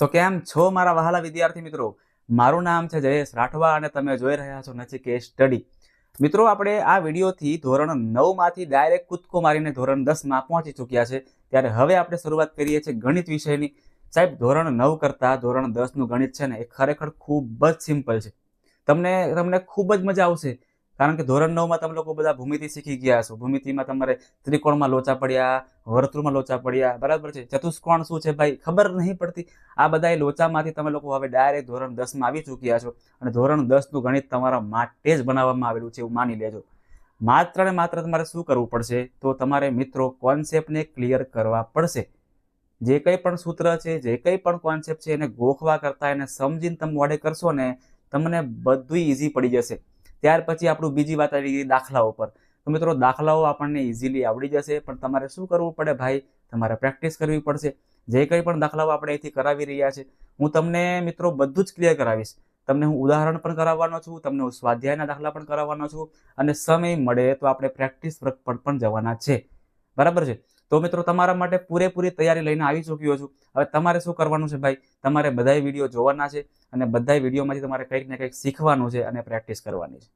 તો કેમ છો મારા વહાલા વિદ્યાર્થી મિત્રો? મારું નામ છે જયેશ રાઠવા અને તમે જોઈ રહ્યા છો નચિકેત સ્ટડી. મિત્રો, આપણે આ વિડીયોથી ધોરણ 9 માંથી ડાયરેક્ટ કૂદકો મારીને ધોરણ 10 માં પહોંચી ચૂક્યા છે. ત્યારે હવે આપણે શરૂઆત કરીએ છીએ ગણિત વિષયની. સાહેબ, ધોરણ 9 કરતા ધોરણ 10 નું ગણિત છે ને એ ખરેખર ખૂબ જ સિમ્પલ છે. તમને ખૂબ જ મજા આવશે. કારણ કે ધોરણ 9 માં તમે લોકો બધા ભૂમિતિ શીખી ગયા છો. ભૂમિતિમાં તમારે ત્રિકોણમાં લોચા પડ્યા, વર્તુળમાં લોચા પડ્યા, બરાબર છે. ચતુષ્કોણ શું છે ભાઈ ખબર નહીં પડતી. આ બધા લોચામાંથી તમે લોકો હવે ડાયરેક્ટ ધોરણ 10 માં આવી ચૂક્યા છો અને ધોરણ 10 નું ગણિત તમારા માટે જ બનાવવામાં આવેલું છે એવું માની લેજો. માત્ર ને માત્ર તમારે શું કરવું પડશે? તો તમારે મિત્રો કોન્સેપ્ટને ક્લિયર કરવા પડશે. જે કંઈ પણ સૂત્ર છે, જે કંઈ પણ કોન્સેપ્ટ છે એને ગોખવા કરતા એને સમજીને તમે મોઢે કરશો ને તમને બધું ઈઝી પડી જશે. ત્યાર પછી આપણું બીજી વાત આવી ગઈ દાખલાઓ પર. તો મિત્રો, દાખલાઓ આપણને ઇઝીલી આવડી જશે, પણ તમારે શું કરવું પડે ભાઈ? તમારે પ્રેક્ટિસ કરવી પડશે. જે કંઈ પણ દાખલાઓ આપણે અહીંથી કરાવી રહ્યા છે હું તમને મિત્રો બધું જ ક્લિયર કરાવીશ. તમને હું ઉદાહરણ પણ કરાવવાનો છું, તમને હું સ્વાધ્યાયના દાખલા પણ કરાવવાનો છું, અને સમય મળે તો આપણે પ્રેક્ટિસ વર્ક પર પણ જવાના છે. બરાબર છે. તો મિત્રો, તમારા માટે પૂરેપૂરી તૈયારી લઈને આવી ચૂક્યો છું. હવે તમારે શું કરવાનું છે ભાઈ? તમારે બધાય વિડીયો જોવાના છે અને બધાય વિડીયોમાંથી તમારે કંઈક ને કંઈક શીખવાનું છે અને પ્રેક્ટિસ કરવાની છે.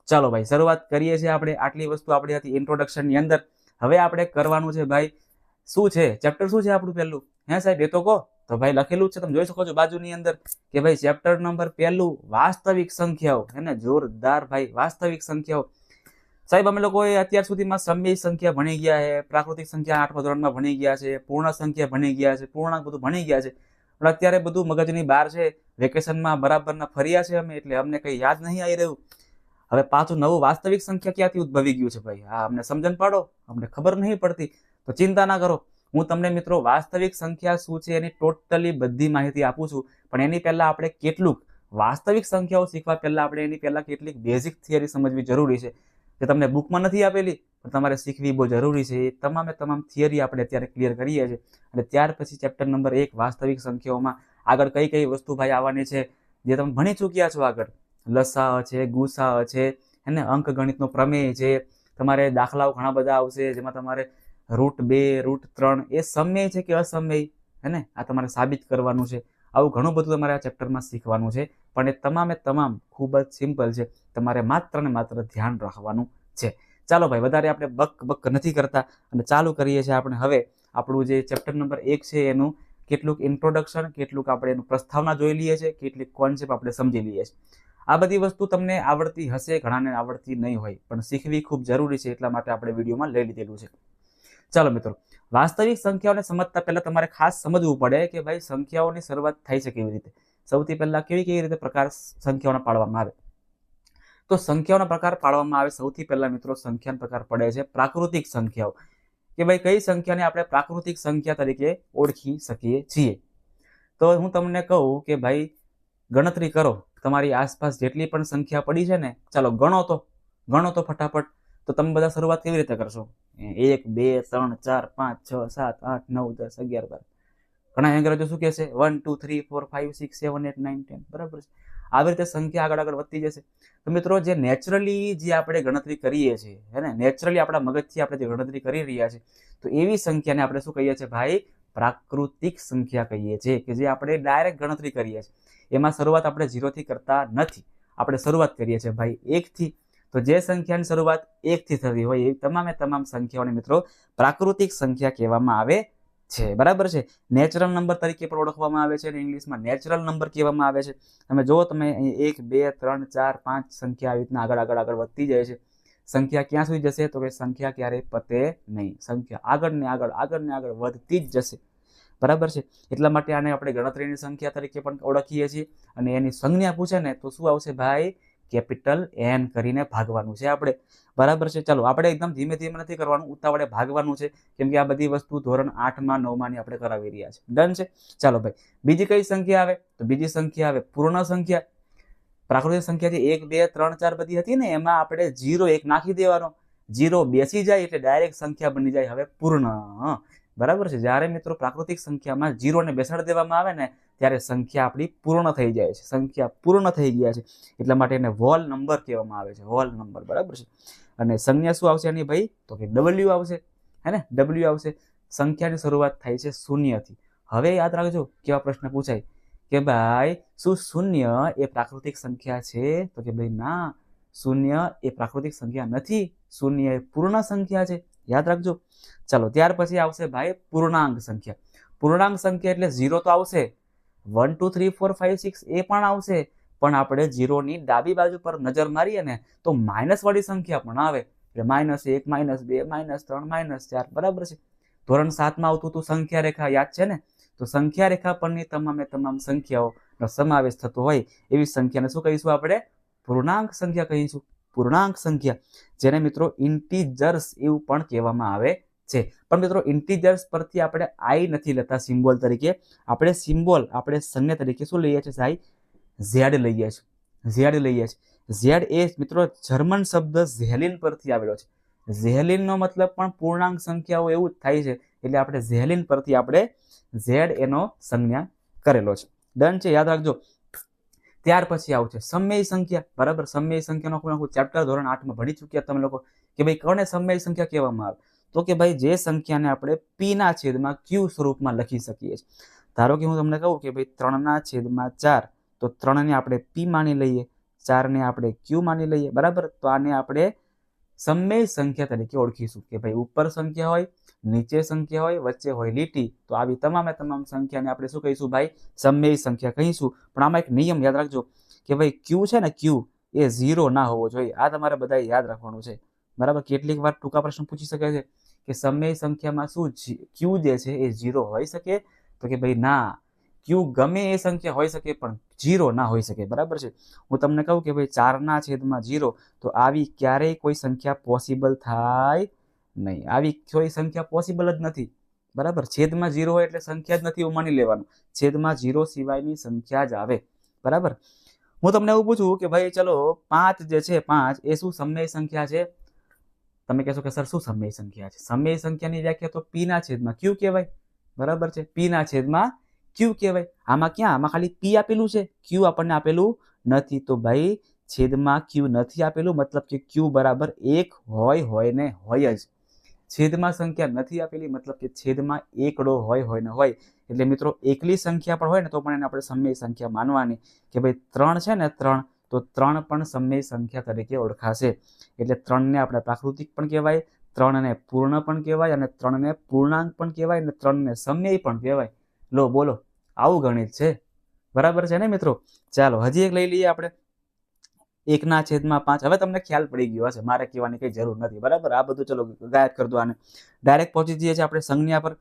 ચાલો ભાઈ, શરૂઆત કરીએ છીએ આપણે. આટલી વસ્તુ આપણી હતી ઇન્ટ્રોડક્શનની અંદર. હવે આપણે કરવાનું છે ભાઈ, શું છે ચેપ્ટર, શું છે આપણું પહેલું? હે સાહેબ, એ તો કહો. તો ભાઈ લખેલું છે, તમે જોઈ શકો છો બાજુની અંદર કે ભાઈ ચેપ્ટર નંબર પહેલું વાસ્તવિક સંખ્યાઓ. એને જોરદાર ભાઈ, વાસ્તવિક સંખ્યાઓ. સાહેબ, અમે લોકોએ અત્યાર સુધીમાં સમય સંખ્યા ભણી ગયા છે, પ્રાકૃતિક સંખ્યા 8મા ધોરણમાં ભણી ગયા છે, પૂર્ણ સંખ્યા ભણી ગયા છે, પૂર્ણાંક બધું ભણી ગયા છે. પણ અત્યારે બધું મગજની બહાર છે. વેકેશનમાં બરાબરના ફર્યા છે અમે, એટલે અમને કંઈ યાદ નહીં આવી રહ્યું. હવે પાછું નવું વાસ્તવિક સંખ્યા ક્યાંથી ઉદ્ભવી ગયું છે ભાઈ? હા, અમને સમજણ પાડો, અમને ખબર નહીં પડતી. તો ચિંતા ના કરો, હું તમને મિત્રો વાસ્તવિક સંખ્યા શું છે એની ટોટલી બધી માહિતી આપું છું. પણ એની પહેલા આપણે કેટલુંક વાસ્તવિક સંખ્યાઓ શીખવા પહેલા આપણે એની પહેલા કેટલીક બેઝિક થિયરી સમજવી જરૂરી છે, જે તમને બુકમાં નથી આપેલી પણ તમારે શીખવી બહુ જરૂરી છે. એ તમામ થિયરી આપણે અત્યારે ક્લિયર કરીએ છીએ. અને ત્યાર પછી ચેપ્ટર નંબર 1 વાસ્તવિક સંખ્યાઓમાં આગળ કઈ કઈ વસ્તુ ભાઈ આવવાની છે જે તમે ભણી ચૂક્યા છો. આગળ લસા છે, ગુસા છે, એને અંકગણિતનો પ્રમેય છે. તમારે દાખલાઓ ઘણા બધા આવશે જેમાં તમારે √2, √3 એ સમય છે કે અસમય, હે આ તમારે સાબિત કરવાનું છે. આવું ઘણું બધું તમારે આ ચેપ્ટરમાં શીખવાનું છે. પણ એ તમામ ખૂબ જ સિમ્પલ છે. તમારે માત્ર ને માત્ર ધ્યાન રાખવાનું છે. ચાલો ભાઈ, વધારે આપણે બક નથી કરતા અને ચાલુ કરીએ છીએ આપણે હવે આપણું જે ચેપ્ટર નંબર 1 છે એનું કેટલુંક ઇન્ટ્રોડક્શન, કેટલુંક આપણે એનું પ્રસ્તાવના જોઈ લઈએ છીએ, કેટલીક કોન્સેપ્ટ આપણે સમજી લઈએ છીએ. આ બધી વસ્તુ તમને આવડતી હશે, ઘણાને આવડતી નહીં હોય, પણ શીખવી ખૂબ જરૂરી છે. એટલા માટે આપણે વિડીયોમાં લઈ લીધેલું છે. ચાલો મિત્રો, વાસ્તવિક સંખ્યાઓને સમજતા પહેલા તમારે ખાસ સમજવું પડે કે ભાઈ સંખ્યાઓની શરૂઆત થાય છે કેવી રીતે. સૌથી પહેલા કેવી રીતે પ્રકાર સંખ્યાઓના પાડવામાં આવે? તો સંખ્યાઓના પ્રકાર પાડવામાં આવે સૌથી પહેલા મિત્રો સંખ્યાનો પ્રકાર પડે છે પ્રાકૃતિક સંખ્યાઓ. કે ભાઈ કઈ સંખ્યાને આપણે પ્રાકૃતિક સંખ્યા તરીકે ઓળખી શકીએ છીએ. તો હું તમને કહું કે ભાઈ ગણતરી કરો, તમારી આસપાસ જેટલી પણ સંખ્યા પડી છે ને, ચાલો ગણો તો ફટાફટ. તો તમે બધા શરૂઆત કેવી રીતે કરશો? 1, 2, 3, 4, 5, 6, 7, 8, 9, 10, 11, 12. ઘણા અંગ્રેજો શું કહે છે? 1, 2, 3, 4, 5, 6, 7, 8, 9, 10. બરાબર છે. આવી રીતે સંખ્યા આગળ વધતી જશે. તો મિત્રો, જે નેચરલી જે આપણે ગણતરી કરીએ છીએ, હે ને, નેચરલી આપણા મગજથી આપણે જે ગણતરી કરી રહ્યા છીએ, તો એવી સંખ્યાને આપણે શું કહીએ છીએ ભાઈ? પ્રાકૃતિક સંખ્યા કહીએ છીએ, કે જે આપણે ડાયરેક્ટ ગણતરી કરીએ છીએ. એમાં શરૂઆત આપણે 0 થી કરતા નથી. આપણે શરૂઆત કરીએ છીએ ભાઈ 1 થી. તો જે સંખ્યાની શરૂઆત 1 થી થતી હોય એ તમામ સંખ્યાઓને મિત્રો પ્રાકૃતિક સંખ્યા કહેવામાં આવે છે. બરાબર છે. નેચરલ નંબર તરીકે પણ ઓળખવામાં આવે છે અને ઇંગ્લિશમાં નેચરલ નંબર કહેવામાં આવે છે. તમે જો તમે 1, 2, 3, 4, 5 સંખ્યા આવી રીતના આગળ વધતી જાય છે. સંખ્યા ક્યાં સુધી જશે? તો કે સંખ્યા ક્યારેય પતે નહીં. સંખ્યા આગળ ને આગળ વધતી જ જશે. બરાબર છે. એટલા માટે આને આપણે ગણતરીની સંખ્યા તરીકે પણ ઓળખીએ છીએ. અને એની સંજ્ઞા પૂછે ને તો શું આવશે ભાઈ? કેપિટલ N કરીને ભાગવાનું છે આપણે. બરાબર છે. ચાલો, આપણે એકદમ ધીમે નથી કરવાનું, ઉતાવળે ભાગવાનું છે, કેમ કે આ બધી વસ્તુ ધોરણ 8માં 9માં ની આપણે કરાવી રહ્યા છે. ડન છે. ચાલો ભાઈ, બીજી કઈ સંખ્યા આવે? તો બીજી સંખ્યા આવે પૂર્ણ સંખ્યા. પ્રાકૃતિક સંખ્યાથી 1, 2, 3, 4 બધી હતી ને, એમાં આપણે 0, 1 નાખી દેવાનો. 0 બેસી જાય એટલે ડાયરેક્ટ સંખ્યા બની જાય હવે પૂર્ણ. બરાબર છે. જ્યારે મિત્રો પ્રાકૃતિક સંખ્યામાં 0 ને બેસાડી દેવામાં આવે ને ત્યારે સંખ્યા આપણી પૂર્ણ થઈ જાય છે. સંખ્યા પૂર્ણ થઈ ગયા છે એટલા માટે એને હોલ નંબર કહેવામાં આવે છે. Whole number. બરાબર છે. અને સંજ્ઞા શું આવશે એની ભાઈ? તો કે W આવશે, હે ને? W આવશે. સંખ્યાની શરૂઆત થાય છે 0 થી. હવે યાદ રાખજો કેવા પ્રશ્ન પૂછાય કે ભાઈ શું શૂન્ય એ પ્રાકૃતિક સંખ્યા છે? તો કે ભાઈ ના, શૂન્ય એ પ્રાકૃતિક સંખ્યા નથી, શૂન્ય એ પૂર્ણ સંખ્યા છે, યાદ રાખજો. ચાલો ત્યાર પછી આવશે ભાઈ પૂર્ણાંક સંખ્યા. પૂર્ણાંક સંખ્યા એટલે 0 તો આવશે, 1 2 3 4 5 6 એ પણ આવશે, પણ આપણે 0ની ડાબી બાજુ પર નજર મારીએ ને તો માઇનસ વાળી સંખ્યા પણ આવે, એટલે -1 -2 -3 -4, બરાબર છે. ધોરણ 7 માં આવતું હતું સંખ્યા રેખા, યાદ છે ને? તો સંખ્યા રેખા પરની તમામે તમામ સંખ્યાઓનો સમાવેશ થતો હોય એવી સંખ્યાને શું કહીશું આપણે? પૂર્ણાંક સંખ્યા કહીશું. પૂર્ણાંક સંખ્યા, જેને મિત્રો ઇન્ટીજર્સ એવું પણ કહેવામાં આવે છે. પણ મિત્રો ઇન્ટીજર્સ પરથી આપણે આઈ નથી લેતા સિમ્બોલ તરીકે, આપણે સિમ્બોલ આપણે સંજ્ઞા તરીકે શું લઈએ છીએ સાહેબ? ઝેડ લઈએ છીએ. ઝેડ લઈએ છીએ. ઝેડ એ મિત્રો જર્મન શબ્દ ઝેલિન પરથી આવેલો છે. ઝેલિનનો મતલબ પણ પૂર્ણાંક સંખ્યાઓ એવું જ થાય છે, એટલે આપણે ઝેલિન પરથી આપણે ઝેડ એનો સંજ્ઞા કરેલો છે. ડન છે, યાદ રાખજો. ત્યાર પછી આવશે સમય સંખ્યા, બરાબર. સમય સંખ્યાનો કોઈ ચેપ્ટર ધોરણ 8 માં ભણી ચૂક્યા તમે લોકો કે ભાઈ કોને સમય સંખ્યા કહેવામાં આવે? તો કે ભાઈ જે સંખ્યાને આપણે p ના છેદમાં q સ્વરૂપમાં લખી શકીએ છીએ. ધારો કે હું તમને કહું કે ભાઈ 3/4, તો 3 ને આપણે p માની લઈએ, 4 ને આપણે q માની લઈએ, બરાબર. તો આને આપણે સમય સંખ્યા તરીકે ઓળખીશું કે ભાઈ ઉપર સંખ્યા હોય, નીચે સંખ્યા હોય, વચ્ચે હોય લીટી, તો આવી તમામે તમામ સંખ્યાને આપણે શું કહીશું ભાઈ? સમય સંખ્યા કહીશું. પણ આમાં એક નિયમ યાદ રાખજો કે ભાઈ q છે ને, q એ 0 ના હોવો જોઈએ. આ તમારે બધા યાદ રાખવાનું છે, બરાબર. કેટલીક વાર ટૂંકા પ્રશ્ન પૂછી શકે છે કે સમય સંખ્યામાં શું q જે છે એ 0 હોઈ શકે? તો કે ભાઈ ના, q ગમે એ સંખ્યા હોઈ શકે પણ 0 ના હોઈ શકે, બરાબર છે. હું તમને કહું કે ભાઈ 4/0, તો આવી ક્યારેય કોઈ સંખ્યા પોસિબલ થાય નહીં. આવી કોઈ સંખ્યા પોસિબલ જ નથી, બરાબર. છેદમાં 0 હોય એટલે સંખ્યા જ નથી એવું માની લેવાનું. છેદમાં 0 સિવાયની સંખ્યા જ આવે, બરાબર. હું તમને એવું પૂછું કે ભાઈ ચલો 5 જે છે, 5 એ શું સમય સંખ્યા છે? તમે કહેશો કે સર શું સમય સંખ્યા છે? સમય સંખ્યાની વ્યાખ્યા તો p ના છેદમાં q કહેવાય, બરાબર છે. p ના છેદમાં q કહેવાય. આમાં ક્યાં? આમાં ખાલી p આપેલું છે, q આપણને આપેલું નથી. તો ભાઈ છેદમાં q નથી આપેલું, મતલબ કે q બરાબર 1 હોય ને હોય જ. છેદમાં સંખ્યા નથી આપેલી, મતલબ કે છેદમાં એકડો હોય ને હોય. એટલે મિત્રો એકલી સંખ્યા પણ હોય ને તો પણ એને આપણે સમય સંખ્યા માનવાની કે ભાઈ 3 છે ને, 3, તો 3 પણ સમય સંખ્યા તરીકે ઓળખાશે. એટલે 3 ને આપણે પ્રાકૃતિક પણ કહેવાય, 3 ને પૂર્ણ પણ કહેવાય, અને 3 ને પૂર્ણાંક પણ કહેવાય, અને 3 ને સમય પણ કહેવાય. લો બોલો, આવું ગણિત છે, બરાબર છે ને મિત્રો? ચાલો હજી એક લઈ લઈએ આપણે, 1/5. હવે તમને ખ્યાલ પડી ગયો હશે, મારે કહેવાની કઈ જરૂર નથી, બરાબર. આ બધું ચલો ગાયબ કરી દો આને. ડાયરેક્ટ પહોંચી જઈએ છીએ આપણે સંજ્ઞા પર.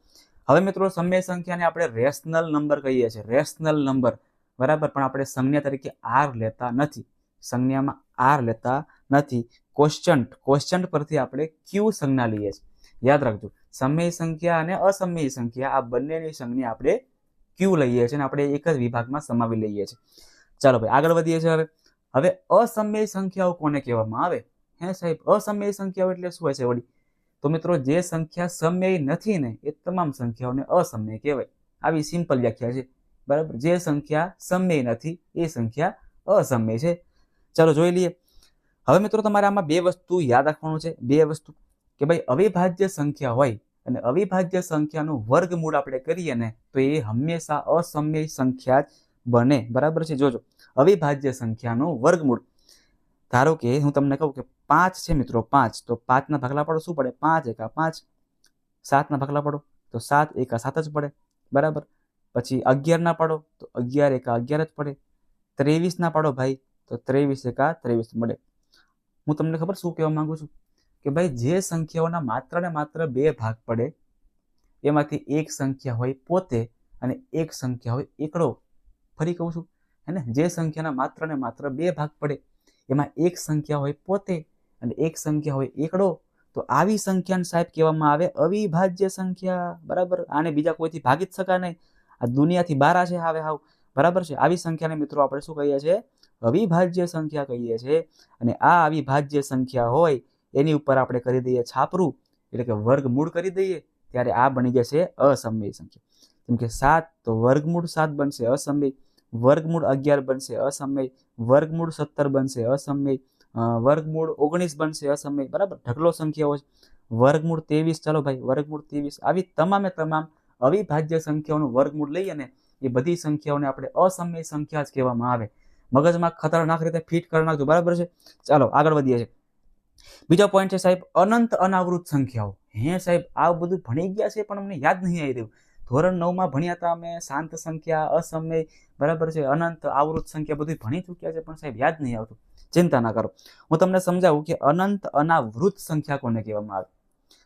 હવે મિત્રો સમય સંખ્યાને આપણે રેશનલ નંબર કહીએ છીએ, રેશનલ નંબર, બરાબર. પણ આપણે સંજ્ઞા તરીકે r લેતા નથી, સંજ્ઞામાં r લેતા નથી. કોશ્ચન્ટ પરથી આપણે q સંજ્ઞા લઈએ છીએ. યાદ રાખજો, સમય સંખ્યા અને અસમય સંખ્યા આ બંનેની સંજ્ઞા આપણે q લઈએ છીએ અને આપણે એક જ વિભાગમાં સમાવી લઈએ છીએ. ચાલો ભાઈ આગળ વધીએ છીએ. હવે અસમય સંખ્યાઓ કોને કહેવામાં આવે? હે સાહેબ, અસમય સંખ્યાઓ એટલે શું હોય છે વળી? તો મિત્રો જે સંખ્યા સમય નથી ને એ તમામ સંખ્યાઓને અસમય કહેવાય. આવી સિમ્પલ વ્યાખ્યા છે, બરાબર. જે સંખ્યા સમય નથી એ સંખ્યા અસમય છે. ચાલો જોઈ લઈએ. હવે મિત્રો તમારે આમાં બે વસ્તુ યાદ રાખવાનું છે, બે વસ્તુ કે ભાઈ અવિભાજ્ય સંખ્યા હોય અને અવિભાજ્ય સંખ્યાનું વર્ગમૂળ આપણે કરીએ ને તો એ હંમેશા અસમય સંખ્યા જ બને, બરાબર છે. જોજો, અવિભાજ્ય સંખ્યાનું વર્ગમૂળ, ધારો કે હું તમને કહું કે 5 છે મિત્રો, 5, તો 5 ના ભાગલા પાડો શું પડે? 5 × 5. 7 ના ભાગલા પાડો તો 7 × 7 જ પડે, બરાબર. પછી 11 ના પાડો તો 11 × 11 જ પડે. 23 ના પાડો ભાઈ તો 23 × 23 મળે. હું તમને ખબર શું કહેવા માંગુ છું કે ભાઈ જે સંખ્યાઓના માત્ર ને માત્ર 2 ભાગ પડે એમાંથી એક સંખ્યા હોય પોતે અને એક સંખ્યા હોય એકડો. ફરી કહું છું, હે ને, જે સંખ્યાના માત્ર ને માત્ર 2 ભાગ પડે એમાં એક સંખ્યા હોય પોતે અને એક સંખ્યા હોય એકડો, તો આવી સંખ્યાને સાહેબ કહેવામાં આવે અવિભાજ્ય સંખ્યા, બરાબર. આને બીજા કોઈથી ભાગી જ શકાય નહીં, આ દુનિયાથી બારા છે હવે હાવ, બરાબર છે. આવી સંખ્યાને મિત્રો આપણે શું કહીએ છીએ? અવિભાજ્ય સંખ્યા કહીએ છીએ. અને આ અવિભાજ્ય સંખ્યા હોય એની ઉપર આપણે કરી દઈએ છાપરું, એટલે કે વર્ગમૂળ કરી દઈએ, ત્યારે આ બની જશે અસમય સંખ્યા. જેમ કે 7, તો વર્ગમૂળ 7 બનશે અસમય, વર્ગમૂળ 11 બનશે અસમય, વર્ગમૂળ 17 બનશે અસમય, વર્ગમૂળ 19 બનશે અસમય, બરાબર. ઢગલો સંખ્યાઓ છે. વર્ગમૂળ 23, ચાલો ભાઈ વર્ગમૂળ 23, આવી તમામે તમામ અવિભાજ્ય સંખ્યાઓનું વર્ગમૂળ લઈએ ને એ બધી સંખ્યાઓને આપણે અસમય સંખ્યા જ કહેવામાં આવે. મગજમાં ખતરનાક રીતે ફિટ કરી નાખજો, બરાબર છે. ચાલો આગળ વધીએ છીએ. બીજો પોઈન્ટ છે સાહેબ અનંત અનાવૃત સંખ્યાઓ. હે સાહેબ આ બધું ભણી ગયા છે પણ અમને યાદ નહીં આવી રહ્યું. ધોરણ 9માં ભણ્યા હતા અમે શાંત સંખ્યા, અસમય, બરાબર છે, અનંત આવૃત સંખ્યા બધું ભણી ચૂક્યા છે, પણ સાહેબ યાદ નહીં આવતું. ચિંતા ના કરો, હું તમને સમજાવું કે અનંત અનાવૃત સંખ્યા કોને કહેવામાં આવે.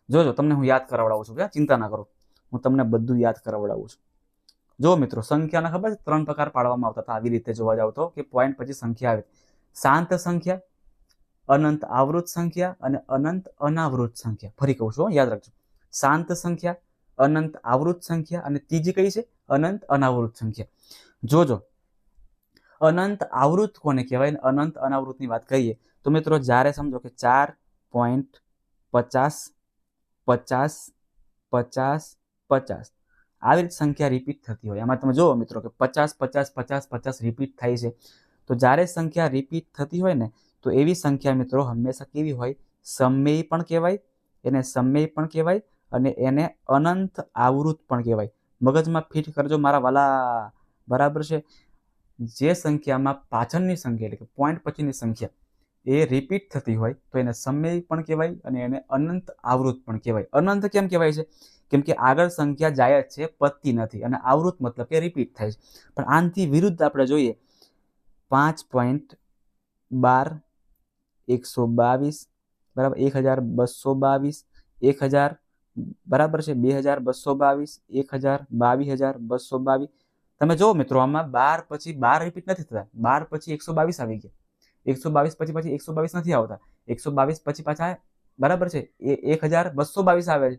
જોજો તમને હું યાદ કરાવડાવું છું, ચિંતા ના કરો, હું તમને બધું યાદ કરાવડાવું છું. જો મિત્રો સંખ્યાના ખબર છે 3 પ્રકાર પાડવામાં આવતા હતા. આવી રીતે જોવા જાવ તો કે પોઈન્ટ પછી સંખ્યા આવે: શાંત સંખ્યા, અનંત આવૃત સંખ્યા અને અનંત અનાવૃત સંખ્યા. ફરી કહું છું, યાદ રાખજો. શાંત સંખ્યા, અનંત આવૃત સંખ્યા અને ત્રીજી કઈ છે? અનંત અનાવૃત સંખ્યા. જોજો અનંત આવૃત કોને કહેવાય ને અનંત અનાવૃતની વાત કરીએ તો મિત્રો જ્યારે સમજો કે 4.50 50 50 50 આવી રીતે સંખ્યા રિપીટ થતી હોય, એમાં તમે જુઓ મિત્રો કે 50 50 50 50 રિપીટ થાય છે. તો જ્યારે સંખ્યા રિપીટ થતી હોય ને તો એવી સંખ્યા મિત્રો હંમેશા કેવી હોય? સમય પણ કહેવાય, એને સમય પણ કહેવાય અને એને અનંત આવૃત પણ કહેવાય. મગજમાં ફિટ કરજો મારા વાલા, બરાબર છે. જે સંખ્યામાં પાછળની સંખ્યા એટલે કે પોઈન્ટ પછીની સંખ્યા એ રિપીટ થતી હોય તો એને સમય પણ કહેવાય અને એને અનંત આવૃત પણ કહેવાય. અનંત કેમ કહેવાય છે? કેમ કે આગળ સંખ્યા જાય જ છે, પતતી નથી, અને આવૃત મતલબ કે રિપીટ થાય છે. પણ આનાથી વિરુદ્ધ આપણે જોઈએ 5.12 122 બરાબર, 1222 1000 બરાબર છે, 2222 1000 22222. તમે જો મિત્રો આમાં 12 પછી 12 રિપીટ નથી થતા, 12 પછી 122 આવી ગયા, 122 પછી 122 નથી આવતા, 122 પછી પાછા બરાબર છે 1222 આવે છે.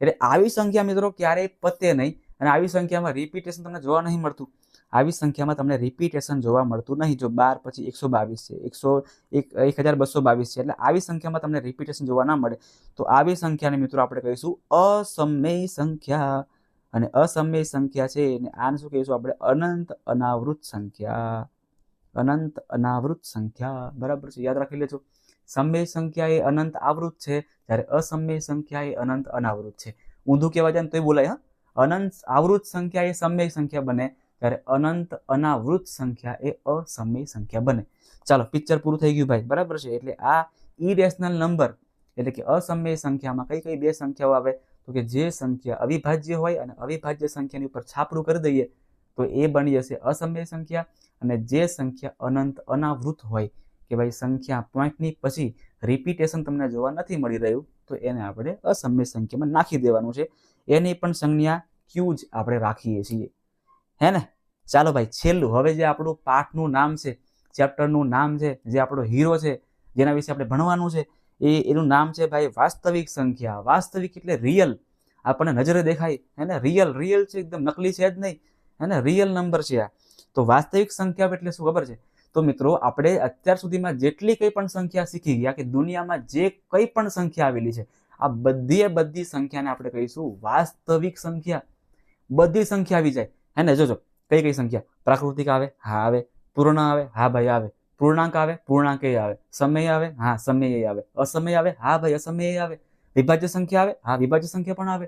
એટલે આવી સંખ્યા મિત્રો ક્યારેય પતે નહીં અને આવી સંખ્યામાં રિપીટેશન તમને જોવા નહીં મળતું. આવી સંખ્યામાં તમને રિપીટેશન જોવા મળતું નહીં. જો 12 પછી 122 છે, 1222 છે, એટલે આવી સંખ્યામાં તમને રિપીટેશન જોવા ના મળે. તો આવી સંખ્યાને મિત્રો આપણે કહીશું અસમય સંખ્યા. અને અસમય સંખ્યા છે અને આને શું કહીશું આપણે? અનંત અનાવૃત સંખ્યા. અનંત અનાવૃત સંખ્યા, બરાબર છે, યાદ રાખી લેજો. સમય સંખ્યા એ અનંત આવૃત છે, જ્યારે અસમય સંખ્યા એ અનંત અનાવૃત છે. ઊંધું કહેવા જાય તો બોલાય, અનંત આવૃત સંખ્યા એ સમય સંખ્યા બને, ત્યારે અનંત અનાવૃત સંખ્યા એ અસમય સંખ્યા બને. ચાલો પિક્ચર પૂરું થઈ ગયું ભાઈ, બરાબર છે. એટલે આ ઇરેશનલ નંબર એટલે કે અસમય સંખ્યામાં કઈ કઈ બે સંખ્યાઓ આવે? તો કે જે સંખ્યા અવિભાજ્ય હોય અને અવિભાજ્ય સંખ્યાની ઉપર છાપરું કરી દઈએ તો એ બની જશે અસમય સંખ્યા. અને જે સંખ્યા અનંત અનાવૃત હોય કે ભાઈ સંખ્યા પોઈન્ટની પછી રિપીટેશન તમને જોવા નથી મળી રહ્યું તો એને આપણે અસમય સંખ્યામાં નાખી દેવાનું છે. એની પણ સંજ્ઞા ક્યુ જ આપણે રાખીએ છીએ, હે ને. ચાલો ભાઈ છેલ્લું, હવે જે આપણું પાઠનું નામ છે, ચેપ્ટરનું નામ છે, જે આપણો હીરો છે, જેના વિશે આપણે ભણવાનું છે, એનું નામ છે ભાઈ વાસ્તવિક સંખ્યા. વાસ્તવિક એટલે રિયલ, આપણને નજરે દેખાય, હે ને. રિયલ છે, એકદમ નકલી છે જ નહીં, હે ને. રિયલ નંબર છે આ. તો વાસ્તવિક સંખ્યા એટલે શું ખબર છે? તો મિત્રો આપણે અત્યાર સુધીમાં જેટલી કંઈ પણ સંખ્યા શીખી ગયા કે દુનિયામાં જે કંઈ પણ સંખ્યા આવેલી છે આ બધી સંખ્યાને આપણે કહીશું વાસ્તવિક સંખ્યા. બધી સંખ્યા આવી જાય, હે ને. જોજો કઈ કઈ સંખ્યા? પ્રાકૃતિક આવે, હા આવે. પૂર્ણ આવે, હા ભાઈ આવે. પૂર્ણાંક આવે, પૂર્ણાંક આવે. સમય આવે, હા સમય આવે. અસમય આવે, હા ભાઈ અસમય આવે. વિભાજ્ય સંખ્યા આવે, હા વિભાજ્ય સંખ્યા પણ આવે.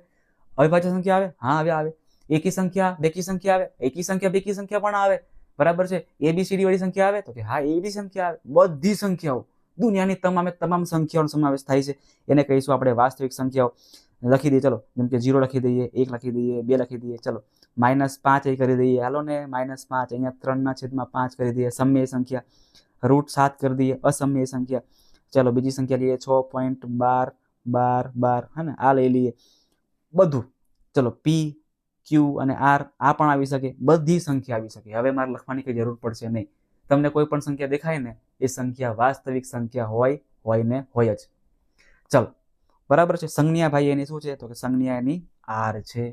અવિભાજ્ય સંખ્યા આવે, હા આવે. એકી સંખ્યા, બેકી સંખ્યા આવે, એકી સંખ્યા બેકી સંખ્યા પણ આવે, બરાબર છે. એબીસીડી વાળી સંખ્યા આવે તો કે હા એબી સંખ્યા આવે. બધી સંખ્યાઓ, દુનિયાની તમામ સંખ્યાઓનો સમાવેશ થાય છે, એને કહીશું આપણે વાસ્તવિક સંખ્યાઓ. લખી દઈએ ચલો, જેમ કે 0 લખી દઈએ, 1 લખી દઈએ, 2 લખી દઈએ, ચલો -5 એ કરી દઈએ, હાલો ને. -5 અહીંયા 3/5 કરી દઈએ સમય સંખ્યા. √7 કરી દઈએ અસમય સંખ્યા. ચલો બીજી સંખ્યા લઈએ 6.12 હે ને. આ લઈ લઈએ બધું. ચલો પી, ક્યુ અને આર આ પણ આવી શકે, બધી સંખ્યા આવી શકે. હવે મારે લખવાની કઈ જરૂર પડશે નહીં. તમને કોઈ પણ સંખ્યા દેખાય ને એ સંખ્યા વાસ્તવિક સંખ્યા હોય ને હોય જ. ચલો બરાબર છે. સંજ્ઞા ભાઈ એની શું છે? તો કે સંજ્ઞા એની આર છે.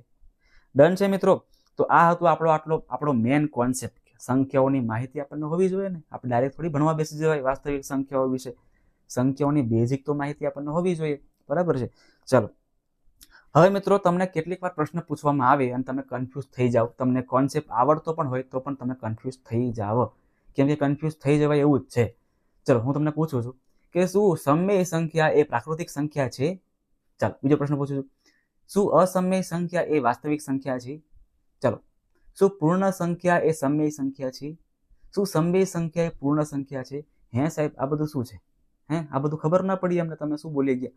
ડન છે મિત્રો. તો આ હતું આપણો મેન કોન્સેપ્ટ. સંખ્યાઓની માહિતી આપણને હોવી જોઈએ ને. આપણે ડાયરેક્ટ થોડી ભણવા બેસી જવાય વાસ્તવિક સંખ્યાઓ વિશે. સંખ્યાઓની બેઝિક તો માહિતી આપણને હોવી જોઈએ, બરાબર છે. ચલો હવે મિત્રો તમને કેટલીક વાર પ્રશ્ન પૂછવામાં આવે અને તમે કન્ફ્યુઝ થઈ જાઓ. તમને કોન્સેપ્ટ આવડતો પણ હોય તો પણ તમે કન્ફ્યુઝ થઈ જાઓ, કેમ કે કન્ફ્યુઝ થઈ જવાય એવું જ છે. ચલો હું તમને પૂછું છું કે શું સમય સંખ્યા એ પ્રાકૃતિક સંખ્યા છે? ચાલો બીજો પ્રશ્ન પૂછું છું. શું અસમય સંખ્યા એ વાસ્તવિક સંખ્યા છે? ચલો, શું પૂર્ણ સંખ્યા એ સમય સંખ્યા છે? શું સમય સંખ્યા એ પૂર્ણ સંખ્યા છે? હે સાહેબ, આ બધું શું છે? આ બધું ખબર ના પડી અમને, તમે શું બોલી ગયા?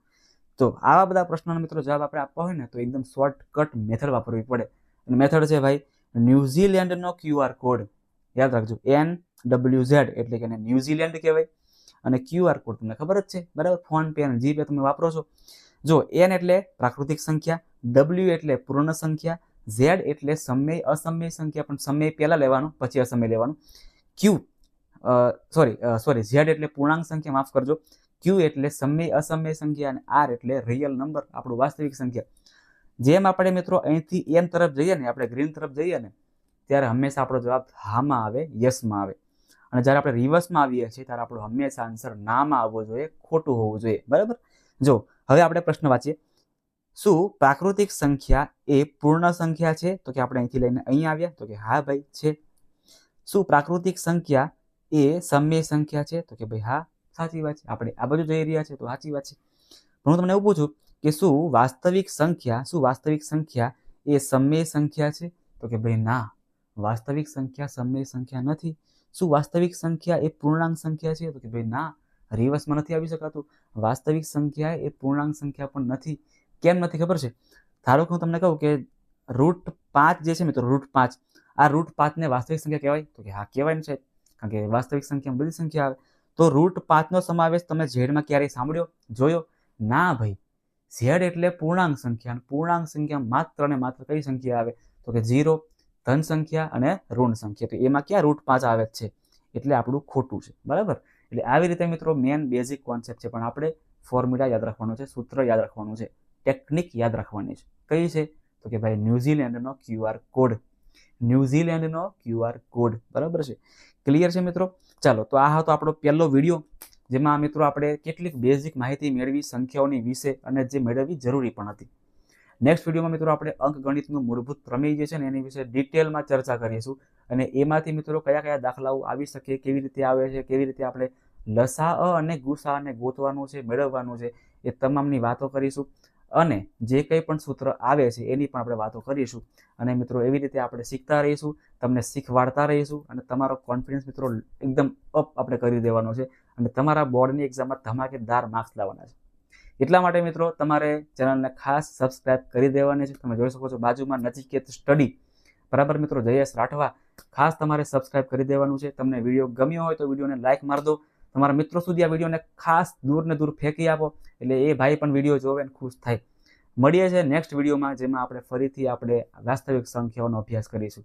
તો આવા બધા પ્રશ્નોના મિત્રો જવાબ આપણે આપવા હોય ને તો એકદમ શોર્ટકટ મેથડ વાપરવી પડે. અને મેથડ છે ભાઈ ન્યુઝીલેન્ડનો QR કોડ. યાદ રાખજો, NWZ એટલે કે ન્યુઝીલેન્ડ કહેવાય. અને QR કોડ તમને ખબર જ છે, બરાબર? ફોન પે અને જીપે તમે વાપરો છો. જો N એટલે પ્રાકૃતિક સંખ્યા, W એટલે પૂર્ણ સંખ્યા, Z એટલે સમય અસમય સંખ્યા, પણ સમય પહેલા લેવાનું પછી અસમય લેવાનું. Z એટલે પૂર્ણાંક સંખ્યા, માફ કરજો. Q એટલે સમય અસમય સંખ્યા અને R એટલે રિયલ નંબર, આપણું વાસ્તવિક સંખ્યા. જેમ આપણે મિત્રો અહીંથી N તરફ જઈએ ને, આપણે ગ્રીન તરફ જઈએ ને, ત્યારે હંમેશા આપણો જવાબ હામાં આવે, યસમાં આવે. અને જ્યારે આપણે રિવર્સમાં આવીએ છીએ ત્યારે આપણો હંમેશા આન્સર નામાં આવવો જોઈએ, ખોટું હોવું જોઈએ, બરાબર? જો હવે આપણે પ્રશ્ન વાંચીએ. શું પ્રાકૃતિક સંખ્યા એ પૂર્ણ સંખ્યા છે? તો કે આપણે અહીંથી લઈને અહીં આવ્યા, તો કે હા ભાઈ છે. શું પ્રાકૃતિક સંખ્યા એ સમય સંખ્યા છે? તો કે ભાઈ હા, સાચી વાત છે. આપણે આ બાજુ જઈ રહ્યા છે તો સાચી વાત છે. પણ હું તમને એવું પૂછું કે શું વાસ્તવિક સંખ્યા એ સમય સંખ્યા છે? તો કે ભાઈ ના, વાસ્તવિક સંખ્યા સમય સંખ્યા નથી. શું વાસ્તવિક સંખ્યા એ પૂર્ણાંક સંખ્યા છે? તો કે ભાઈ ના, રિવર્સમાં નથી આવી શકાતું. વાસ્તવિક સંખ્યા એ પૂર્ણાંક સંખ્યા પણ નથી. કેમ નથી ખબર છે? ધારો કે હું તમને કહું કે √5 જે છે મિત્રો, √5, આ √5 ને વાસ્તવિક સંખ્યા કહેવાય? તો કે હા કહેવાય ને સાહેબ, કારણ કે વાસ્તવિક સંખ્યા બધી સંખ્યા આવે. તો √5 નો સમાવેશ તમે ઝેડમાં ક્યારેય સાંભળ્યો, જોયો? ના ભાઈ, ઝેડ એટલે પૂર્ણાંક સંખ્યા, અને પૂર્ણાંક સંખ્યા માત્ર ને માત્ર કઈ સંખ્યા આવે? તો કે 0, ધન સંખ્યા અને ઋણ સંખ્યા. તો એમાં ક્યાં √5 આવે છે? એટલે આપણું ખોટું છે, બરાબર? એટલે આવી રીતે મિત્રો મેન બેઝિક કોન્સેપ્ટ છે, પણ આપણે ફોર્મ્યુલા યાદ રાખવાનો છે, સૂત્ર યાદ રાખવાનું છે, ટેકનિક યાદ રાખવાની છે. કઈ છે? તો કે ભાઈ ન્યુઝીલેન્ડનો QR કોડ. ન્યુઝીલેન્ડનો QR કોડ, બરાબર છે? ક્લિયર છે મિત્રો? ચાલો, તો આ હતો આપણો પહેલો વિડીયો, જેમાં મિત્રો આપણે કેટલીક બેઝિક માહિતી મેળવી સંખ્યાઓની વિશે, અને જે મેળવવી જરૂરી પણ હતી. નેક્સ્ટ વિડીયોમાં મિત્રો આપણે અંકગણિતનું મૂળભૂત પ્રમેય જે છે ને એની વિશે ડિટેલમાં ચર્ચા કરીશું, અને એમાંથી મિત્રો કયા કયા દાખલાઓ આવી શકે, કેવી રીતે આવે છે, કેવી રીતે આપણે લસાઅ અને ગુસાઅને ગોતવાનું છે, મેળવવાનું છે, એ તમામની વાતો કરીશું. અને જે કંઈ પણ સૂત્ર આવે છે એની પણ આપણે વાતો કરીશું. અને મિત્રો એવી રીતે આપણે શીખતા રહીશું, તમને શીખવાડતા રહીશું, અને તમારો કોન્ફિડન્સ મિત્રો એકદમ અપ આપણે કરી દેવાનો છે, અને તમારા બોર્ડની એક્ઝામમાં ધમાકેદાર માર્ક્સ લાવવાના છે. એટલા માટે મિત્રો તમારે ચેનલને ખાસ સબસ્ક્રાઇબ કરી દેવાની છે. તમે જોઈ શકો છો બાજુમાં નચિકેત સ્ટડી, બરાબર મિત્રો, જયેશ રાઠવા, ખાસ તમારે સબસ્ક્રાઇબ કરી દેવાનું છે. તમને વિડીયો ગમ્યો હોય તો વિડીયોને લાઇક મારી દો. તમારા મિત્રો સુધી આ વિડીયોને ખાસ દૂર ને દૂર ફેંકી આપો, એટલે એ ભાઈ પણ વિડીયો જોવે ને ખુશ થાય. મળીએ છીએ નેક્સ્ટ વિડીયોમાં, જેમાં આપણે ફરીથી આપણે વાસ્તવિક સંખ્યાઓનો અભ્યાસ કરીશું.